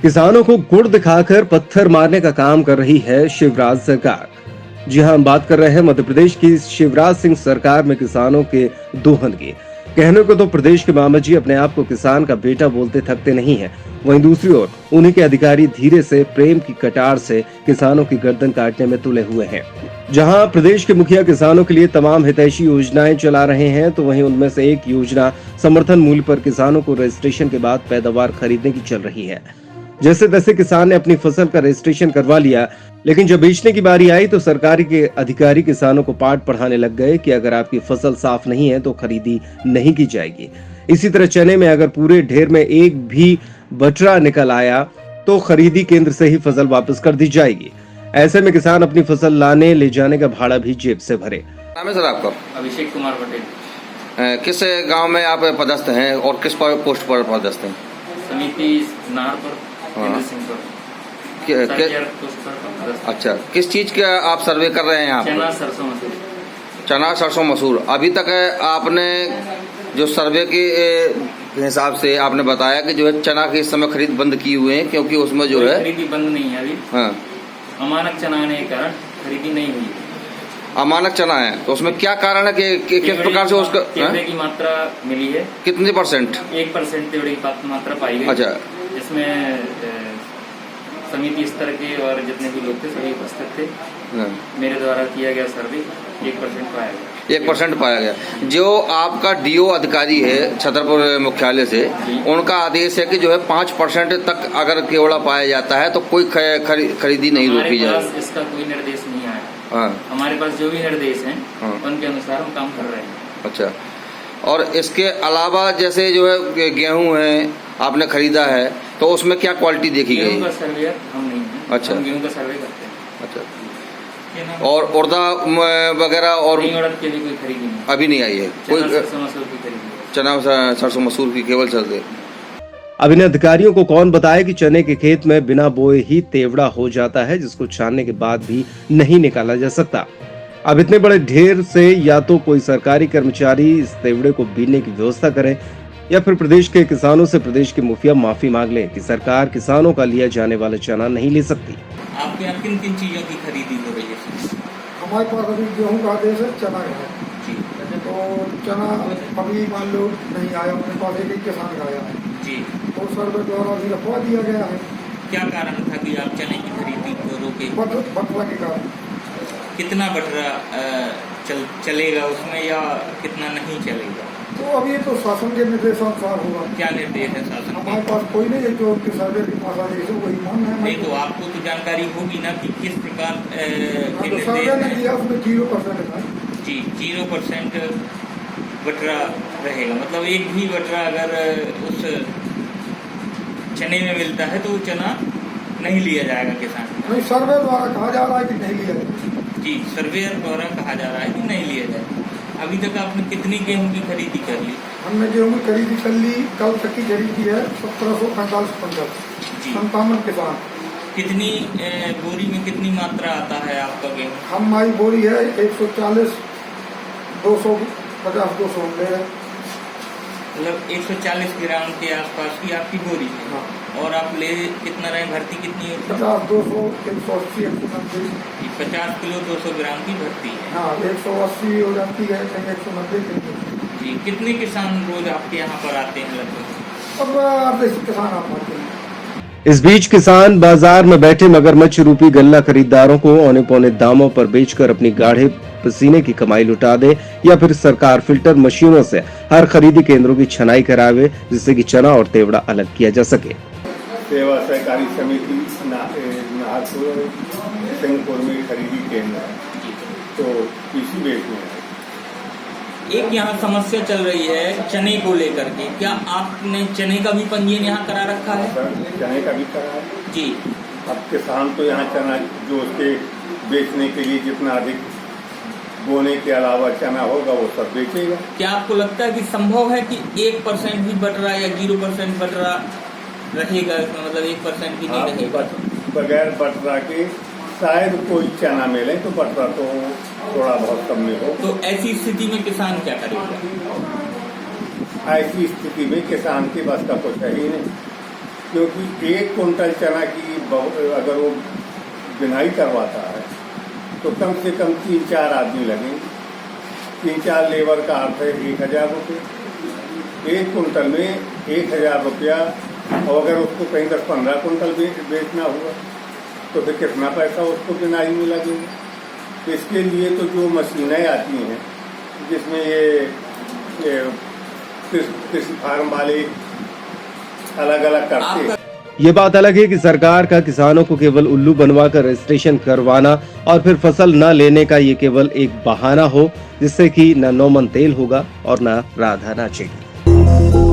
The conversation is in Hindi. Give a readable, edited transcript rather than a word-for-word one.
किसानों को गुड़ दिखाकर पत्थर मारने का काम कर रही है शिवराज सरकार। जी हां, हम बात कर रहे हैं मध्य प्रदेश की शिवराज सिंह सरकार में किसानों के दोहन की। कहने को तो प्रदेश के मामा जी अपने आप को किसान का बेटा बोलते थकते नहीं हैं। वहीं दूसरी ओर उन्हीं के अधिकारी धीरे से प्रेम की कटार से किसानों की गर्दन काटने में तुले हुए हैं। जहां प्रदेश के मुखिया किसानों के लिए तमाम हितैषी योजनाएं चला रहे हैं, तो वहीं उनमें से एक योजना समर्थन मूल्य पर किसानों को रजिस्ट्रेशन के बाद पैदावार खरीदने की चल रही है। जैसे तैसे किसान ने अपनी फसल का रजिस्ट्रेशन करवा लिया, लेकिन जब बेचने की बारी आई तो सरकारी के अधिकारी किसानों को पाठ पढ़ाने लग गए कि अगर आपकी फसल साफ नहीं है तो खरीदी नहीं की जाएगी। इसी तरह चने में अगर पूरे ढेर में एक भी बटरा निकल आया तो खरीदी केंद्र से ही फसल वापस कर दी जाएगी। ऐसे में किसान अपनी फसल लाने ले जाने का भाड़ा भी जेब से भरे। नाम है सर आपका? अभिषेक कुमार पटेल। किस गांव में आप पदस्थ हैं और किस पोस्ट पर पदस्थ हैं? समिति नार पर, केंद्र सिंह पर, पोस्ट पर। अच्छा, किस चीज का आप सर्वे कर रहे हैं यहाँ चना पर? सरसों मसूर। चना सरसों मसूर। अभी तक आपने जो सर्वे के हिसाब से आपने बताया कि जो है चना के इस समय खरीद बंद की हुए हैं क्योंकि उसमें जो है खरीदी बंद नहीं है अभी। हाँ, अमानक चना आने के कारण खरीदी नहीं हुई। अमानक चना है तो उसमें क्या कारण है कि किस प्रकार से उसका तेवड़े की मात्रा मिली है? कितने %? 1% तेवड़े की मात्रा पाई गई। अच्छा, इसमें समिति स्तर के और जितने भी लोग थे सभी उपस्थित थे। हाँ। मेरे द्वारा किया गया सर्वे 1% पाया गया। 1% पाया गया। जो आपका डीओ अधिकारी है छतरपुर मुख्यालय से, उनका आदेश है कि जो है 5% तक अगर केवड़ा पाया जाता है तो कोई खरीदी नहीं रोकी जाए। हमारे पास इसका कोई निर्देश नहीं आया। हाँ। हमारे पास जो भी निर्देश हैं हाँ। उनके अनुसार हम काम कर रहे हैं। अच्छा, और इसके अलावा जैसे जो है गेहूं है आपने खरीदा है तो उसमें क्या क्वालिटी देखी गई? गेहूं का सर्वे हम नहीं है। अच्छा, हम गेहूं का सर्वे करते हैं। अच्छा, और उड़दा वगैरह और नहीं, उड़द के लिए कोई खरीदी नहीं। अभी नहीं आई है कोई? चना सरसों मसूर की खरीदी। चना सरसों मसूर की केवल चलते। अब इन अधिकारियों को कौन बताए कि चने के खेत में बिना बोए ही तेवड़ा हो जाता है, जिसको छानने के बाद भी नहीं निकाला जा सकता। अब इतने बड़े ढेर से या तो कोई सरकारी कर्मचारी इस तेवड़े को बीनने की व्यवस्था करे या फिर प्रदेश के किसानों से प्रदेश के मुखिया माफी मांग ले कि सरकार किसानों का लिया जाने वाला चना नहीं ले सकती। आपके यहाँ किन किन चीजों की खरीदी हो रही है? हमारे पास अभी गेहूं का आदेश है, चना है जी। तो चना अभी मान लो नहीं आया, अपने पास एक किसान का आया है जी। तो सर्वे द्वारा अभी रखवा दिया गया है। क्या कारण था कि आप चने की खरीदी को रोके? बटवा के कारण। कितना बटरा चलेगा उसमें या कितना नहीं चलेगा? तो अभी ये तो शासन के निर्देशानुसार होगा। क्या निर्देश है शासन हमारे के? पास कोई नहीं है, जो उनके सर्वे के पास आदेश है वही मानना है। नहीं तो आपको तो जानकारी होगी ना कि किस प्रकार के तो सर्वे ने निर्देश दिया उसमें 0% है जी। 0% बटरा रहेगा, मतलब एक भी बटरा अगर उस चने में मिलता है तो वो चना नहीं लिया जाएगा किसान। नहीं, सर्वे द्वारा कहा जा रहा है कि नहीं लिया जाए। जी, सर्वेयर द्वारा कहा जा रहा है कि नहीं लिया जाए। अभी तक आपने कितनी गेहूं की खरीदी कर ली? हमने गेहूं की खरीदी कर ली, कल तक की खरीदी है 1745 जी। 57 किसान। कितनी बोरी में कितनी मात्रा आता है आपका गेहूं? हमारी बोरी है 140, 250, 200 ले रहे हैं। मतलब 140 ग्राम के आसपास की आपकी बोरी है। हाँ। और आप ले कितना रहे? भर्ती कितनी होती है? 50, 200, 180, 190। 50 किलो 200 ग्राम की भर्ती है। हाँ, 180 हो जाती है, 190। जी, कितने किसान रोज आपके यहाँ पर आते हैं लगभग? अब आधे किसान आप आते हैं। इस बीच किसान बाजार में बैठे मगरमच्छ रूपी गल्ला खरीदारों को औने पौने दामों पर बेचकर अपनी गाढ़े पसीने की कमाई लुटा दे या फिर सरकार फिल्टर मशीनों से हर खरीदी केंद्रों की छनाई करावे, जिससे कि चना और तेवड़ा अलग किया जा सके। सेवा सहकारी समिति नाहरपुर सिंहपुर में खरीदी केंद्र है, तो इसी बेच में है। एक यहाँ समस्या चल रही है चने को लेकर के, क्या आपने चने का भी पंजीयन यहाँ करा रखा है? चने का भी करा है जी। अब किसान तो यहाँ चना जो उसके बेचने के लिए जितना अधिक बोने के अलावा चना होगा वो सब बेचेगा। क्या आपको लगता है कि संभव है कि 1% भी बटरा या 0% बटरा रहेगा? मतलब 1% भी नहीं रहेगा? बगैर बटरा के शायद कोई चना मिले तो बटरा तो थोड़ा बहुत कम में हो। तो ऐसी स्थिति में किसान क्या करेगा? ऐसी स्थिति में किसान की बस का कुछ है ही नहीं, क्योंकि 1 कुंटल चना की अगर वो बिनाई करवाता है तो कम से कम 3-4 आदमी लगेंगे। 3-4 लेबर का अर्थ है 1,000 रुपये। 1 कुंटल में 1,000 रुपया, और अगर उसको कहीं 10-15 कुंटल बेचना हुआ तो फिर कितना पैसा उसको बिनाई में लगेगा। तो इसके लिए तो जो मशीनें आती हैं जिसमें ये कृषि फार्म वाले अलग अलग करते हैं। ये बात अलग है कि सरकार का किसानों को केवल उल्लू बनवाकर रजिस्ट्रेशन करवाना और फिर फसल न लेने का ये केवल एक बहाना हो, जिससे कि न नौमन तेल होगा और न राधा नाचेगी।